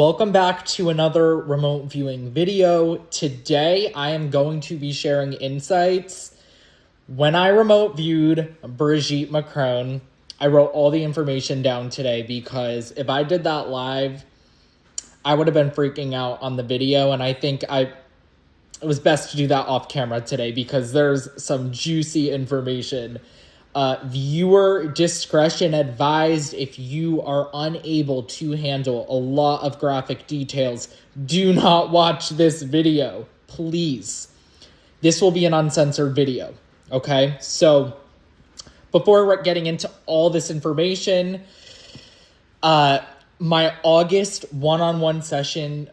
Welcome back to another remote viewing video. Today, I am going to be sharing insights. When I remote viewed Brigitte Macron, I wrote all the information down today because if I did that live, I would have been freaking out on the video, and I think it was best to do that off camera today because there's some juicy information. Viewer discretion advised. If you are unable to handle a lot of graphic details, do not watch this video, please. This will be an uncensored video, okay? So before getting into all this information, my August one-on-one session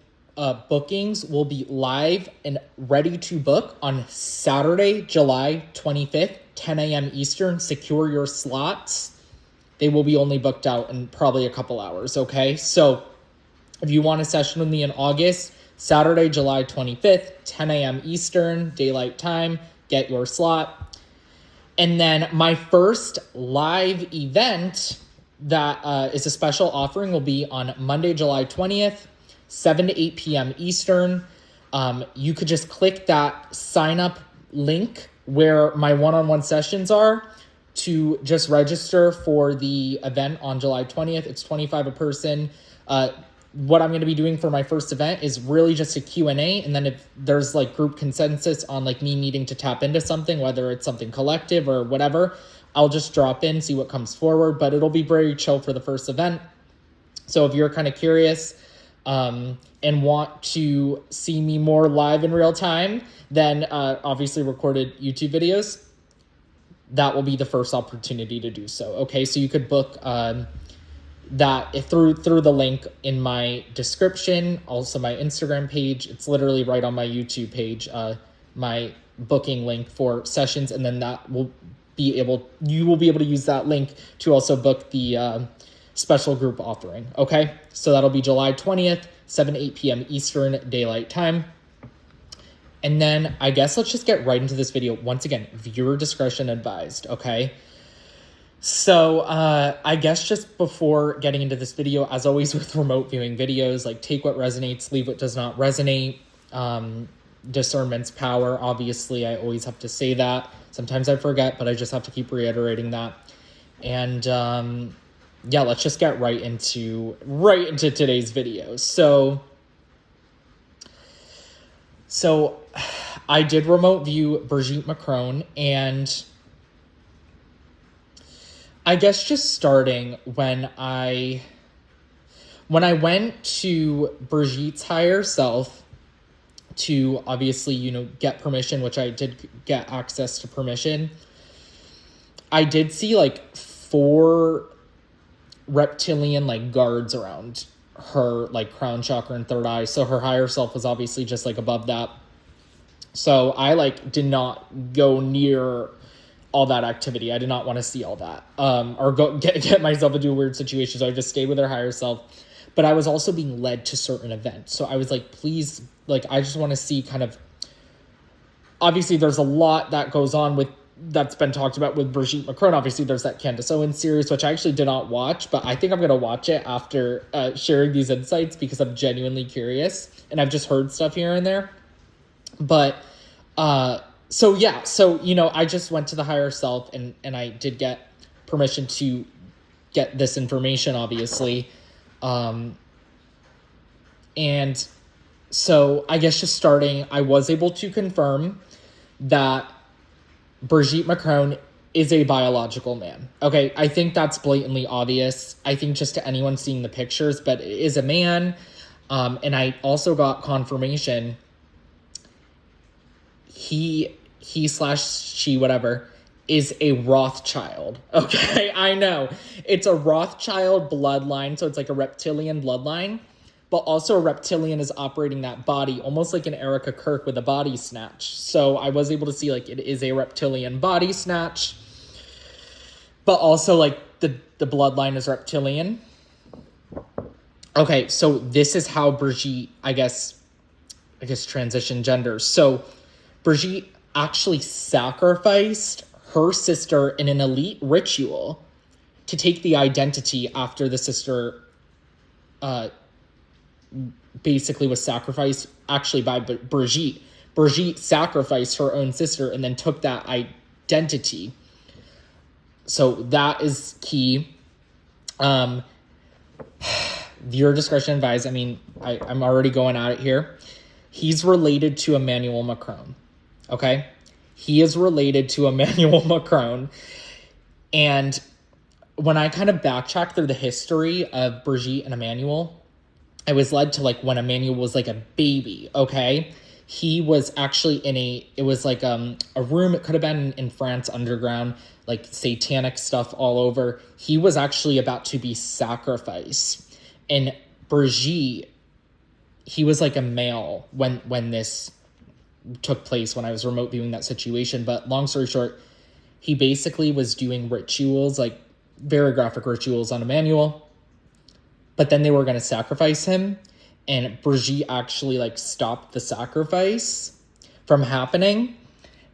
bookings will be live and ready to book on Saturday, July 25th, 10 a.m. Eastern. Secure your slots. They will be only booked out in probably a couple hours, okay? So if you want a session with me in August, Saturday, July 25th, 10 a.m. Eastern, daylight time, get your slot. And then my first live event that is a special offering will be on Monday, July 20th, 7 to 8 p.m. Eastern. You could just click that sign up link where my one-on-one sessions are to just register for the event on July 20th. It's $25 a person. What I'm going to be doing for my first event is really just a Q&A. And then if there's like group consensus on like me needing to tap into something, whether it's something collective or whatever, I'll just drop in, see what comes forward, but it'll be very chill for the first event. So if you're kind of curious, and want to see me more live in real time than obviously recorded YouTube videos, that will be the first opportunity to do so. Okay, so you could book that through the link in my description, also my Instagram page. It's literally right on my YouTube page, my booking link for sessions, and then you will be able to use that link to also book the special group offering, okay? So that'll be July 20th, 7 to 8 p.m. Eastern Daylight Time. And then I guess let's just get right into this video. Once again, viewer discretion advised, okay? So I guess just before getting into this video, as always with remote viewing videos, like take what resonates, leave what does not resonate. Discernment's power, obviously, I always have to say that. Sometimes I forget, but I just have to keep reiterating that. And yeah, let's just get right into today's video. So I did remote view Brigitte Macron, and I guess just starting when I went to Brigitte's higher self to obviously, get permission, which I did get access to permission, I did see like 4 reptilian like guards around her like crown chakra and third eye. So her higher self was obviously just like above that. So I like did not go near all that activity. I did not want to see all that or go get myself into a weird situation. So I just stayed with her higher self. But I was also being led to certain events. So I was like, please, like, I just want to see kind of, obviously there's a lot that goes on that's been talked about with Brigitte Macron. Obviously, there's that Candace Owens series, which I actually did not watch, but I think I'm going to watch it after sharing these insights because I'm genuinely curious, and I've just heard stuff here and there. But, I just went to the higher self, and I did get permission to get this information, obviously. And so I guess just starting, I was able to confirm that Brigitte Macron is a biological man. Okay, I think that's blatantly obvious. I think just to anyone seeing the pictures, but it is a man. And I also got confirmation he/she, whatever, is a Rothschild. Okay, I know. It's a Rothschild bloodline, so it's like a reptilian bloodline. But also a reptilian is operating that body, almost like an Erica Kirk with a body snatch. So I was able to see, like, it is a reptilian body snatch. But also, like, the bloodline is reptilian. Okay, so this is how Brigitte, I guess transition genders. So Brigitte actually sacrificed her sister in an elite ritual to take the identity after the sister basically was sacrificed actually by Brigitte. Brigitte sacrificed her own sister and then took that identity. So that is key. Your discretion advised. I mean, I'm already going at it here. He's related to Emmanuel Macron. Okay? He is related to Emmanuel Macron. And when I kind of backtrack through the history of Brigitte and Emmanuel, I was led to like when Emmanuel was like a baby, okay? He was actually it was like a room, it could have been in France underground, like satanic stuff all over. He was actually about to be sacrificed. And Brigitte, he was like a male when this took place, when I was remote viewing that situation. But long story short, he basically was doing rituals, like very graphic rituals on Emmanuel. But then they were going to sacrifice him. And Brigitte actually like stopped the sacrifice from happening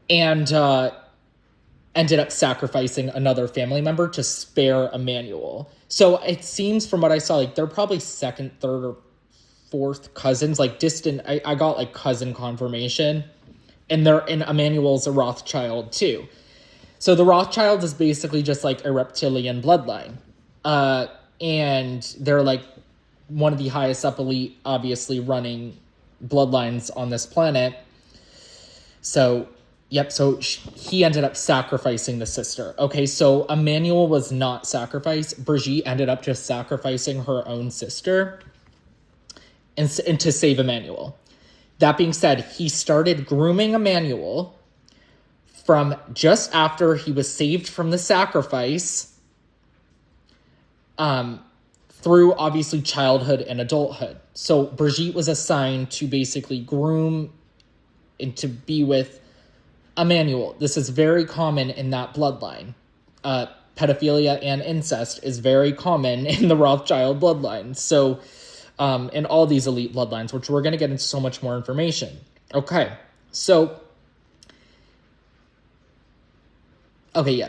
and ended up sacrificing another family member to spare Emmanuel. So it seems from what I saw, like they're probably second, third, or fourth cousins, like distant. I got like cousin confirmation. And Emmanuel's a Rothschild too. So the Rothschild is basically just like a reptilian bloodline. And they're like one of the highest up elite, obviously, running bloodlines on this planet. So, yep, so he ended up sacrificing the sister. Okay, so Emmanuel was not sacrificed. Brigitte ended up just sacrificing her own sister and to save Emmanuel. That being said, he started grooming Emmanuel from just after he was saved from the sacrifice, through obviously childhood and adulthood. So Brigitte was assigned to basically groom and to be with Emmanuel. This is very common in that bloodline. Pedophilia and incest is very common in the Rothschild bloodline. So in all these elite bloodlines, which we're going to get into so much more information. Okay, so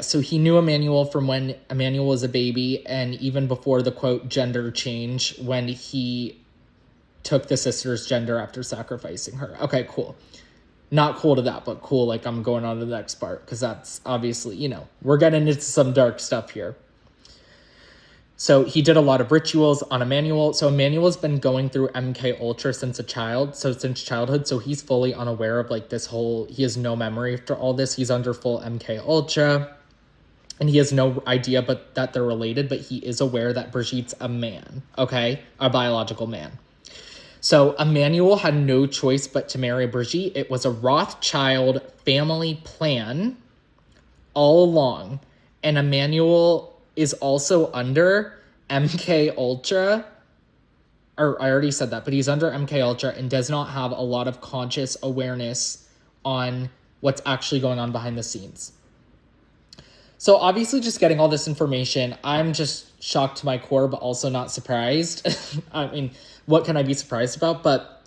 so he knew Emmanuel from when Emmanuel was a baby, and even before the, quote, gender change, when he took the sister's gender after sacrificing her. Okay, cool. Not cool to that, but cool, like I'm going on to the next part, because that's obviously, we're getting into some dark stuff here. So he did a lot of rituals on Emmanuel. So Emmanuel's been going through MK Ultra since childhood. So he's fully unaware of like this whole, he has no memory after all this. He's under full MK Ultra and he has no idea but that they're related, but he is aware that Brigitte's a man, okay? A biological man. So Emmanuel had no choice but to marry Brigitte. It was a Rothschild family plan all along. And Emmanuel is also under MK Ultra, or I already said that, but he's under MK Ultra and does not have a lot of conscious awareness on what's actually going on behind the scenes. So obviously just getting all this information, I'm just shocked to my core, but also not surprised. I mean, what can I be surprised about? But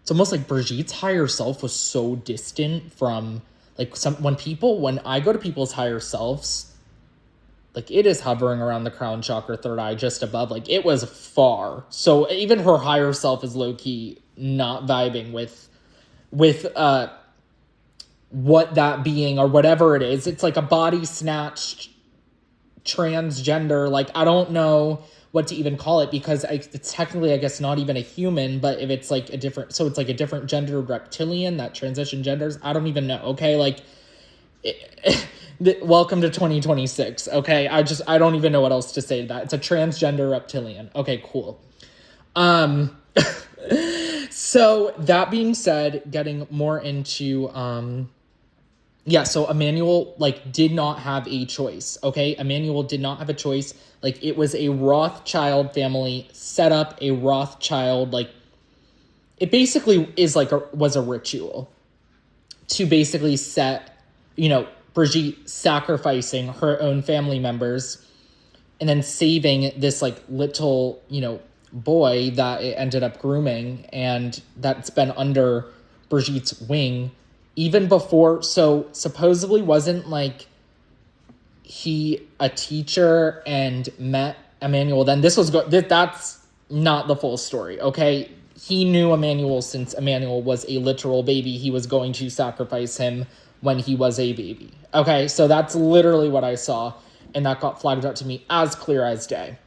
it's almost like Brigitte's higher self was so distant from like when I go to people's higher selves, like it is hovering around the crown chakra, third eye, just above. Like it was far. So even her higher self is low key not vibing with what that being or whatever it is. It's like a body snatched transgender. Like I don't know what to even call it because it's technically, I guess, not even a human. But if it's like it's like a different gender reptilian that transition genders. I don't even know. Okay, like. Welcome to 2026. Okay, I don't even know what else to say to that. It's a transgender reptilian. Okay, cool. So that being said, getting more into so Emmanuel like did not have a choice. Okay, Emmanuel did not have a choice. Like it was a Rothschild family set up, a Rothschild, like it basically is like was a ritual to basically set, Brigitte sacrificing her own family members and then saving this like little, boy that it ended up grooming and that's been under Brigitte's wing even before. So supposedly wasn't like he a teacher and met Emmanuel. Then this was that's not the full story, okay? He knew Emmanuel since Emmanuel was a literal baby. He was going to sacrifice him when he was a baby. Okay, so that's literally what I saw, and that got flagged up to me as clear as day.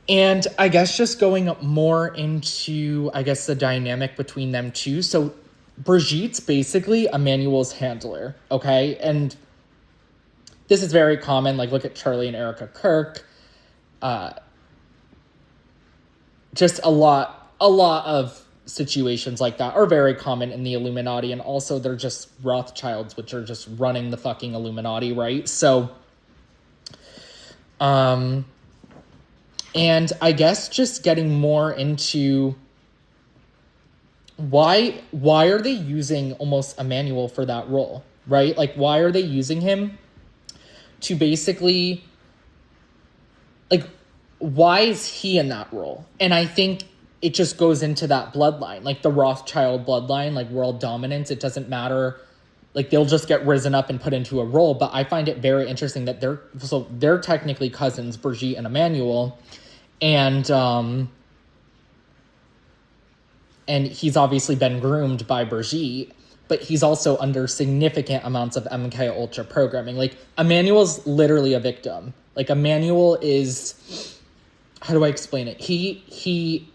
And I guess just going more into, I guess, the dynamic between them two. So Brigitte's basically Emmanuel's handler, okay? And this is very common. Like, look at Charlie and Erica Kirk. Just a lot of situations like that are very common in the Illuminati. And also they're just Rothschilds, which are just running the fucking Illuminati, right? So, and I guess just getting more into why are they using almost Emmanuel for that role, right? Like, why are they using him to basically, like, why is he in that role? And I think it just goes into that bloodline, like the Rothschild bloodline, like world dominance. It doesn't matter. Like, they'll just get risen up and put into a role. But I find it very interesting that they're technically cousins, Brigitte and Emmanuel. And he's obviously been groomed by Brigitte, but he's also under significant amounts of MK Ultra programming. Like, Emmanuel's literally a victim. Like, Emmanuel is, how do I explain it? He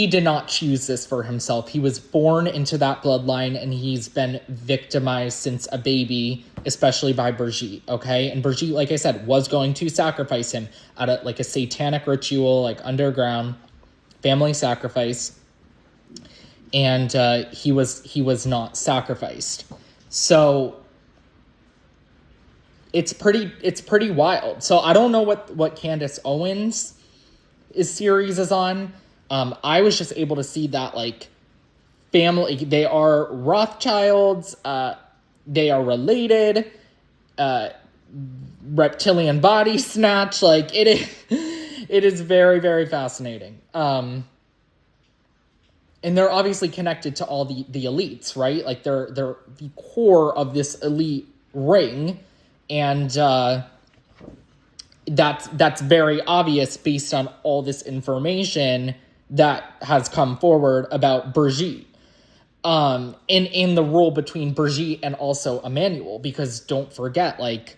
did not choose this for himself. He was born into that bloodline, and he's been victimized since a baby, especially by Brigitte, okay? And Brigitte, like I said, was going to sacrifice him at a satanic ritual, like underground family sacrifice, and he was not sacrificed. So it's pretty wild. So I don't know what Candace Owens' series is on. I was just able to see that, like, family, they are Rothschilds, they are related, reptilian body snatch, like, it is very, very fascinating. And they're obviously connected to all the elites, right? Like, they're the core of this elite ring, and that's very obvious based on all this information that has come forward about Brigitte, in the role between Brigitte and also Emmanuel, because don't forget, like,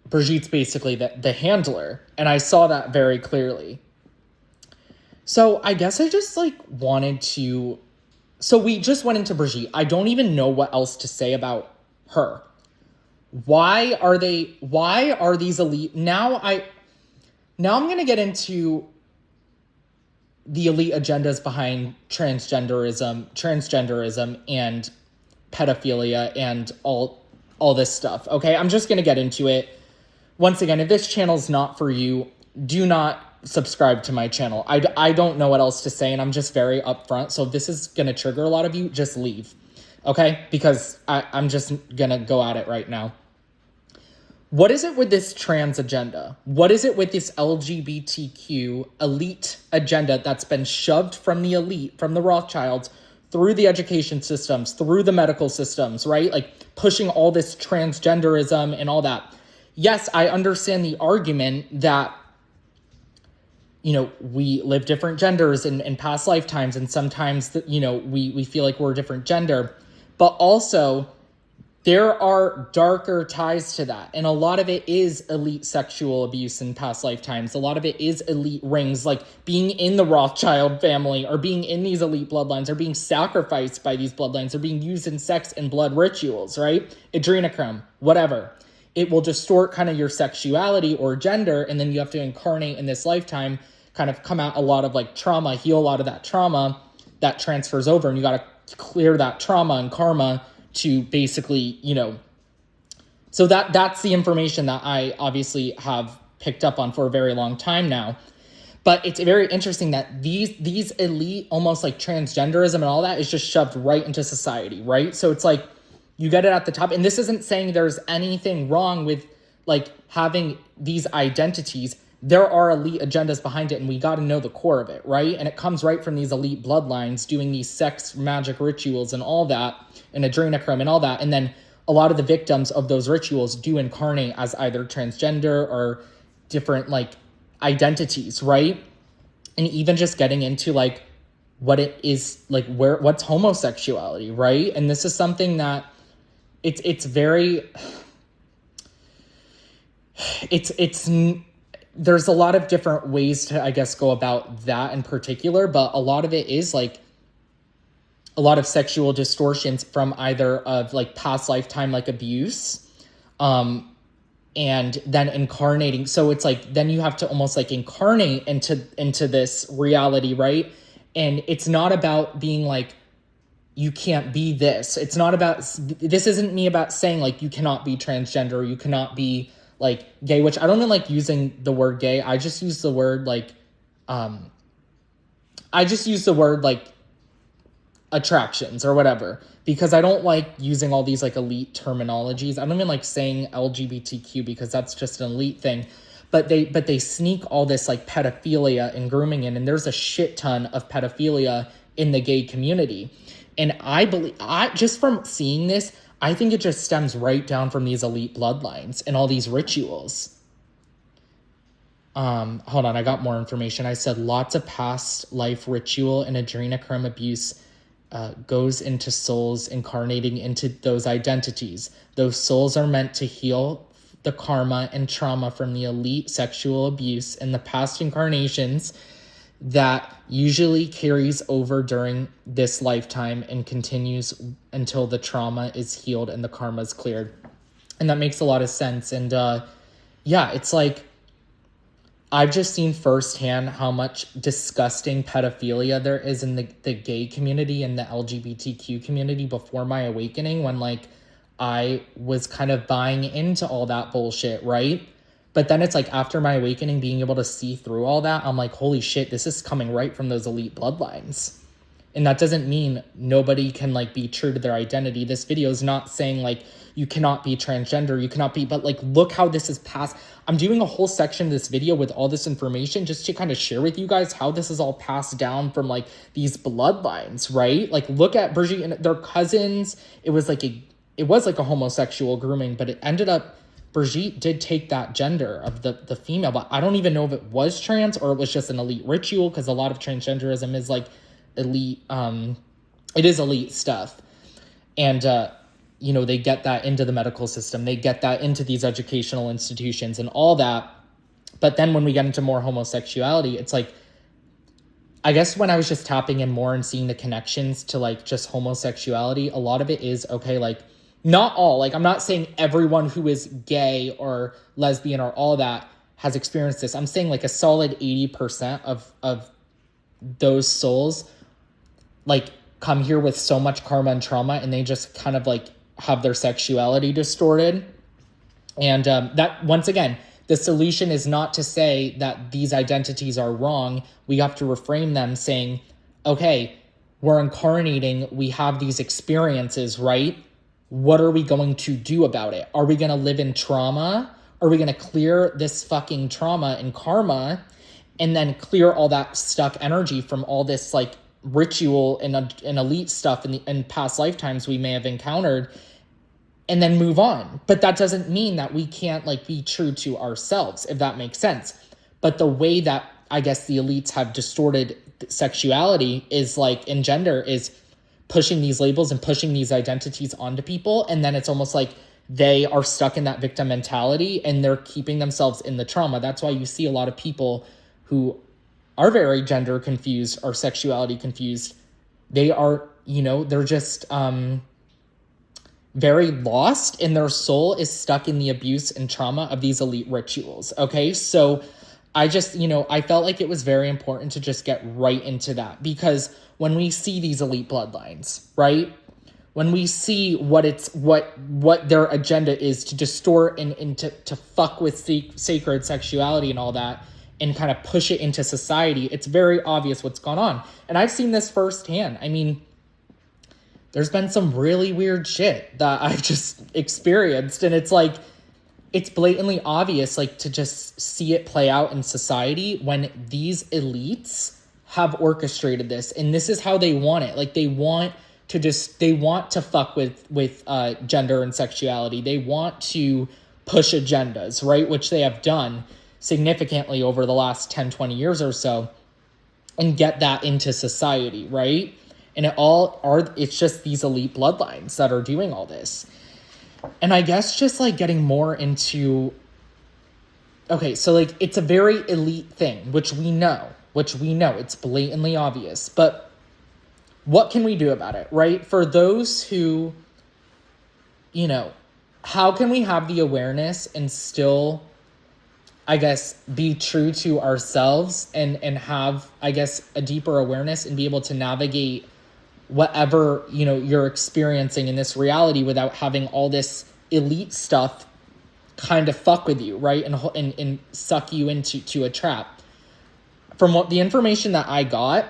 Brigitte's basically the handler, and I saw that very clearly. So I guess I just, like, wanted to, so we just went into Brigitte. I don't even know what else to say about her. Why are these elite, now I'm going to get into the elite agendas behind transgenderism and pedophilia and all this stuff, okay? I'm just going to get into it. Once again, if this channel's not for you, do not subscribe to my channel. I don't know what else to say, and I'm just very upfront. So if this is going to trigger a lot of you, just leave, okay? Because I'm just going to go at it right now. What is it with this trans agenda? What is it with this LGBTQ elite agenda that's been shoved from the elite, from the Rothschilds, through the education systems, through the medical systems, right? Like, pushing all this transgenderism and all that. Yes, I understand the argument that, you know, we live different genders in past lifetimes, and sometimes, you know, we feel like we're a different gender. But also, there are darker ties to that. And a lot of it is elite sexual abuse in past lifetimes. A lot of it is elite rings, like being in the Rothschild family, or being in these elite bloodlines, or being sacrificed by these bloodlines, or being used in sex and blood rituals, right? Adrenochrome, whatever. It will distort kind of your sexuality or gender, and then you have to incarnate in this lifetime, kind of come out a lot of, like, trauma, heal a lot of that trauma that transfers over, and you got to clear that trauma and karma to basically, you know, so that's the information that I obviously have picked up on for a very long time now. But it's very interesting that these elite, almost like transgenderism and all that, is just shoved right into society, right? So it's like, you get it at the top. And this isn't saying there's anything wrong with, like, having these identities. There are elite agendas behind it, and we got to know the core of it, right? And it comes right from these elite bloodlines doing these sex magic rituals and all that, and adrenochrome and all that. And then a lot of the victims of those rituals do incarnate as either transgender or different like identities, right? And even just getting into like what it is, like what's homosexuality, right? And this is something that it's very, it's there's a lot of different ways to, I guess, go about that in particular, but a lot of it is like a lot of sexual distortions from either of like past lifetime like abuse, and then incarnating. So it's like then you have to almost like incarnate into this reality, right? And it's not about being like, you can't be this. It's not about, this isn't me about saying like you cannot be transgender, or you cannot be like gay, which I don't even like using the word gay. I just use the word like attractions or whatever, because I don't like using all these like elite terminologies. I don't even like saying LGBTQ because that's just an elite thing. But they sneak all this like pedophilia and grooming in, and there's a shit ton of pedophilia in the gay community. And I believe, just from seeing this, I think it just stems right down from these elite bloodlines and all these rituals. Hold on, I got more information. I said lots of past life ritual and adrenochrome abuse goes into souls incarnating into those identities. Those souls are meant to heal the karma and trauma from the elite sexual abuse in the past incarnations that usually carries over during this lifetime and continues until the trauma is healed and the karma is cleared. And that makes a lot of sense. And yeah, it's like, I've just seen firsthand how much disgusting pedophilia there is in the gay community and the LGBTQ community before my awakening, when like I was kind of buying into all that bullshit, right? But then it's like after my awakening, being able to see through all that, I'm like, holy shit, this is coming right from those elite bloodlines. And that doesn't mean nobody can like be true to their identity. This video is not saying like you cannot be transgender, you cannot be, but like look how this is passed. I'm doing a whole section of this video with all this information just to kind of share with you guys how this is all passed down from like these bloodlines, right? Like look at Brigitte and their cousins. It was like a homosexual grooming, but it ended up, Brigitte did take that gender of the female, but I don't even know if it was trans or it was just an elite ritual, because a lot of transgenderism is like elite, it is elite stuff. And, you know, they get that into the medical system, they get that into these educational institutions and all that. But then when we get into more homosexuality, it's like, I guess when I was just tapping in more and seeing the connections to like just homosexuality, a lot of it is, okay, like not all, like I'm not saying everyone who is gay or lesbian or all that has experienced this. I'm saying like a solid 80% of those souls like come here with so much karma and trauma, and they just kind of like have their sexuality distorted. And that, once again, the solution is not to say that these identities are wrong. We have to reframe them saying, okay, we're incarnating, we have these experiences, right? What are we going to do about it? Are we going to live in trauma? Are we going to clear this fucking trauma and karma and then clear all that stuck energy from all this like ritual and elite stuff in past lifetimes we may have encountered, and then move on? But that doesn't mean that we can't like be true to ourselves, if that makes sense. But the way that I guess the elites have distorted sexuality is like in gender is pushing these labels and pushing these identities onto people. And then it's almost like they are stuck in that victim mentality and they're keeping themselves in the trauma. That's why you see a lot of people who are very gender confused or sexuality confused. They are, you know, they're just very lost, and their soul is stuck in the abuse and trauma of these elite rituals. Okay, so I just, you know, I felt like it was very important to just get right into that, because when we see these elite bloodlines, right? When we see what their agenda is to distort and to fuck with sacred sexuality and all that, and kind of push it into society, it's very obvious what's gone on. And I've seen this firsthand. I mean, there's been some really weird shit that I've just experienced, and it's like, it's blatantly obvious, like, to just see it play out in society when these elites have orchestrated this, and this is how they want it. Like, they want to just, they want to fuck with gender and sexuality. They want to push agendas, right? Which they have done significantly over the last 10, 20 years or so, and get that into society, right? And it's just these elite bloodlines that are doing all this. And I guess just like getting more into, okay, so like it's a very elite thing, which we know, it's blatantly obvious, but what can we do about it, right? For those who, how can we have the awareness and still, I guess, be true to ourselves and have, I guess, a deeper awareness and be able to navigate whatever, you're experiencing in this reality without having all this elite stuff kind of fuck with you, right? And suck you into a trap. From what the information that I got,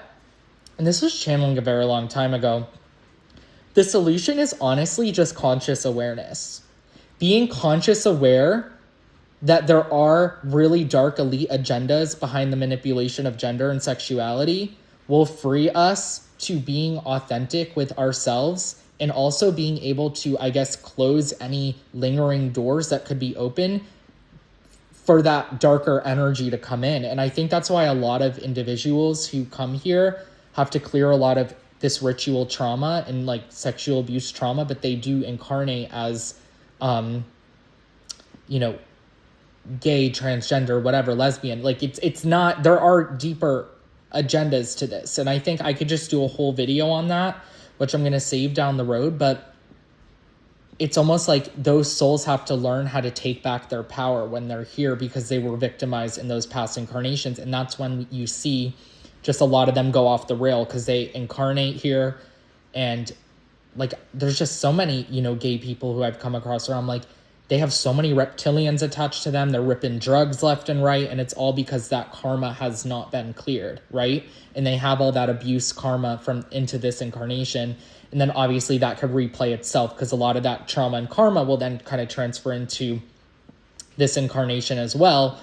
and this was channeling a very long time ago, the solution is honestly just conscious awareness. Being conscious aware that there are really dark elite agendas behind the manipulation of gender and sexuality will free us to being authentic with ourselves and also being able to, I guess, close any lingering doors that could be open for that darker energy to come in. And I think that's why a lot of individuals who come here have to clear a lot of this ritual trauma and like sexual abuse trauma, but they do incarnate as, gay, transgender, whatever, lesbian. Like it's not, there are deeper agendas to this. And I think I could just do a whole video on that, which I'm going to save down the road. But it's almost like those souls have to learn how to take back their power when they're here because they were victimized in those past incarnations. And that's when you see just a lot of them go off the rail because they incarnate here. And like, there's just so many, gay people who I've come across where I'm like, they have so many reptilians attached to them. They're ripping drugs left and right. And it's all because that karma has not been cleared, right? And they have all that abuse karma from into this incarnation. And then obviously that could replay itself because a lot of that trauma and karma will then kind of transfer into this incarnation as well.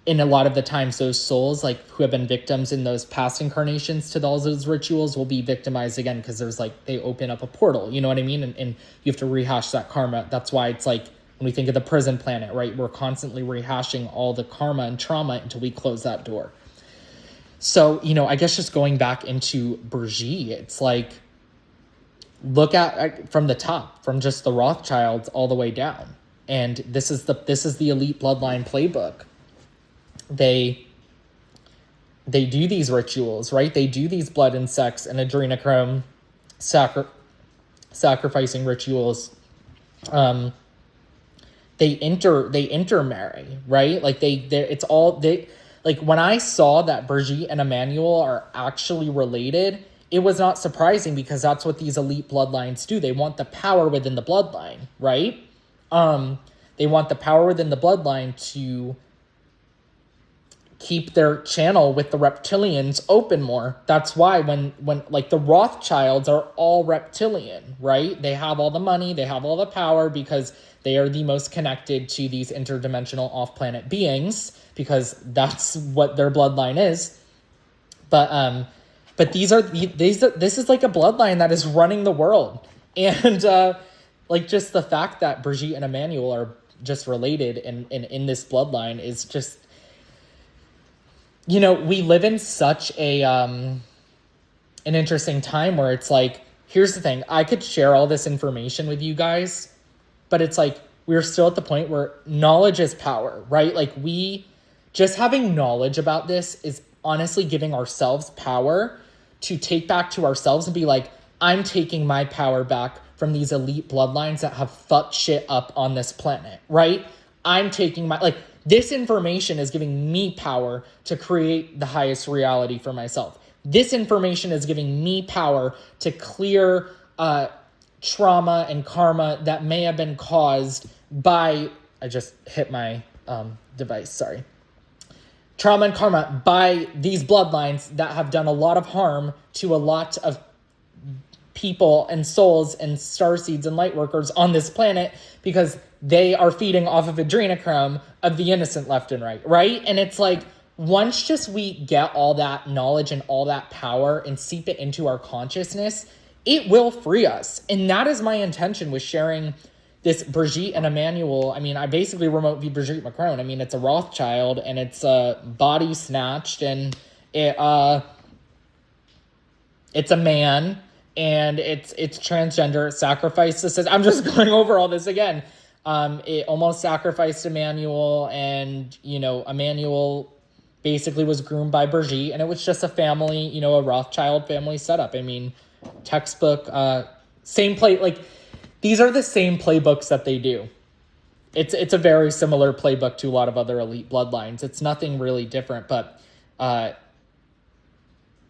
And a lot of the times those souls like who have been victims in those past incarnations to all those rituals will be victimized again because there's like, they open up a portal, you know what I mean? And you have to rehash that karma. That's why it's like, when we think of the prison planet, right? We're constantly rehashing all the karma and trauma until we close that door. So, I guess just going back into Brigitte, it's like, look at from the top, from just the Rothschilds all the way down. And this is the elite bloodline playbook. They do these rituals, right? They do these blood and sex and adrenochrome sacrificing rituals. They intermarry, right? Like like when I saw that Brigitte and Emmanuel are actually related, it was not surprising because that's what these elite bloodlines do. They want the power within the bloodline, right? They want the power within the bloodline to keep their channel with the reptilians open more. That's why when like the Rothschilds are all reptilian, right? They have all the money, they have all the power because they are the most connected to these interdimensional off-planet beings because that's what their bloodline is. But this is like a bloodline that is running the world. And like just the fact that Brigitte and Emmanuel are just related and in this bloodline is just, we live in such an interesting time where it's like, here's the thing, I could share all this information with you guys, but it's like, we're still at the point where knowledge is power, right? Like just having knowledge about this is honestly giving ourselves power to take back to ourselves and be like, I'm taking my power back from these elite bloodlines that have fucked shit up on this planet, right? I'm taking this information is giving me power to create the highest reality for myself. This information is giving me power to clear trauma and karma that may have been caused by, I just hit my device, sorry. Trauma and karma by these bloodlines that have done a lot of harm to a lot of people and souls and starseeds and light workers on this planet because they are feeding off of adrenochrome of the innocent left and right? And it's like, once just we get all that knowledge and all that power and seep it into our consciousness, it will free us. And that is my intention with sharing this Brigitte and Emmanuel. I mean, I basically remote view Brigitte Macron. I mean, it's a Rothschild and it's body snatched, and it's a man, and it's transgender. It sacrificed this. I'm just going over all this again. It almost sacrificed Emmanuel, and Emmanuel basically was groomed by Brigitte, and it was just a family, a Rothschild family setup. I mean, textbook, same play. Like, these are the same playbooks that they do. It's a very similar playbook to a lot of other elite bloodlines. It's nothing really different, but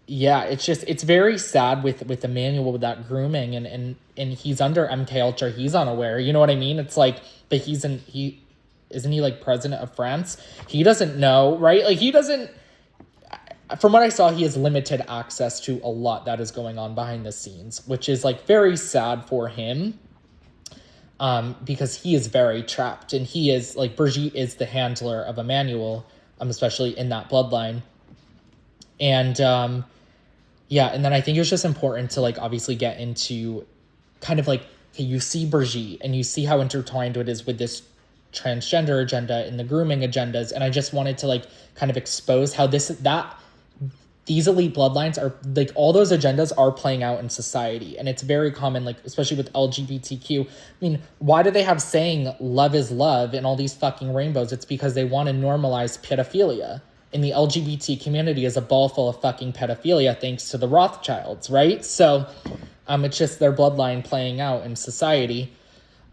yeah, it's very sad with Emmanuel, with that grooming, and he's under MK Ultra. He's unaware. You know what I mean? It's like, but isn't he like president of France? He doesn't know, right? Like, he doesn't. From what I saw, he has limited access to a lot that is going on behind the scenes, which is like very sad for him. Because he is very trapped, and he is like, Brigitte is the handler of Emmanuel, especially in that bloodline. And yeah, and then I think it was just important to like obviously get into kind of like, okay, you see Brigitte and you see how intertwined it is with this transgender agenda and the grooming agendas, and I just wanted to like kind of expose how these elite bloodlines are like, all those agendas are playing out in society. And it's very common, like, especially with LGBTQ. I mean, why do they have saying love is love and all these fucking rainbows? It's because they want to normalize pedophilia. And the LGBT community is a ball full of fucking pedophilia thanks to the Rothschilds, right? So it's just their bloodline playing out in society.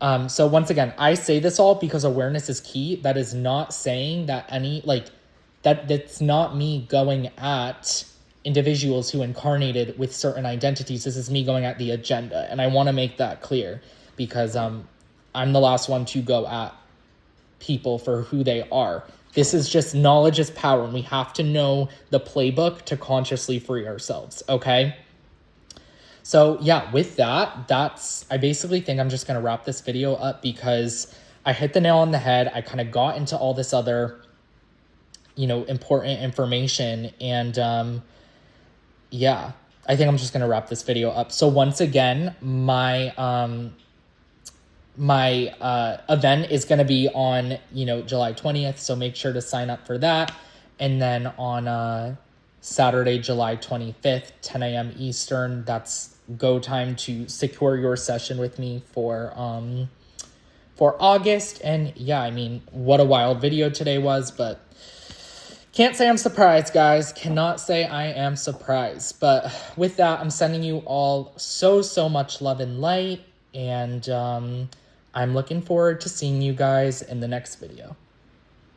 So once again, I say this all because awareness is key. That is not saying that that's not me going at individuals who incarnated with certain identities. This is me going at the agenda. And I want to make that clear, because I'm the last one to go at people for who they are. This is just, knowledge is power, and we have to know the playbook to consciously free ourselves, okay? So yeah, with that, I basically think I'm just going to wrap this video up, because I hit the nail on the head. I kind of got into all this other important information. And yeah, I think I'm just going to wrap this video up. So once again, my event is going to be on, July 20th. So make sure to sign up for that. And then on Saturday, July 25th, 10 a.m. Eastern, that's go time to secure your session with me for August. And yeah, I mean, what a wild video today was, but can't say I'm surprised, guys. Cannot say I am surprised. But with that, I'm sending you all so much love and light. And I'm looking forward to seeing you guys in the next video.